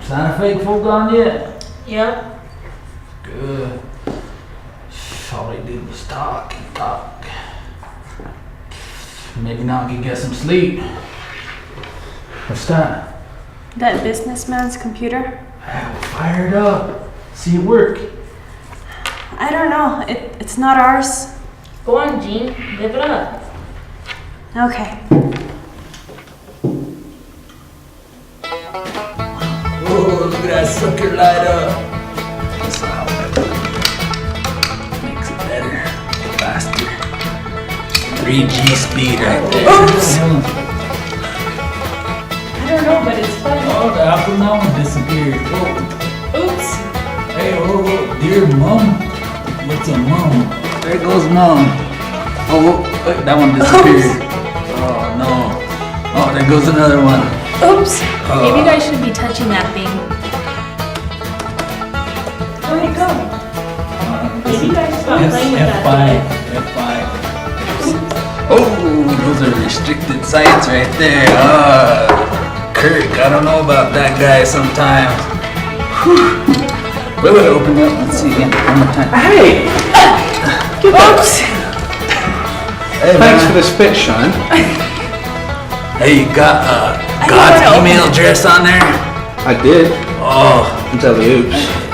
Sign of fake folk on yet? Yep. Good. All they did was talk and talk. Maybe now I can get some sleep. What's that? That businessman's computer? We'll fire it up. See it work. I don't know. It's not ours. Go on, Jean. Live it up. Okay. Oh, look at that sucker light up. That's how makes it better, faster. 3G speed right there. Oops. I don't know, but it's fun. Oh, the apple now disappeared. Oh. Oops. Hey, oh, dear mom. What's a mom? There goes mom. Oh, wait, that one disappeared. Oh, no. Oh, there goes another one. Oops. Maybe you guys should be touching that thing. Where'd it go? Maybe you guys stop playing with that thing. F5. Oh, those are restricted sites right there. Kirk, I don't know about that guy sometimes. Wait, open it up. Let's see again. One more time. Hey! Oops. Hey, Thanks man. for the spit, Sean. Hey, you got don't God's wanna email address on there? I did. Oh, Until the oops.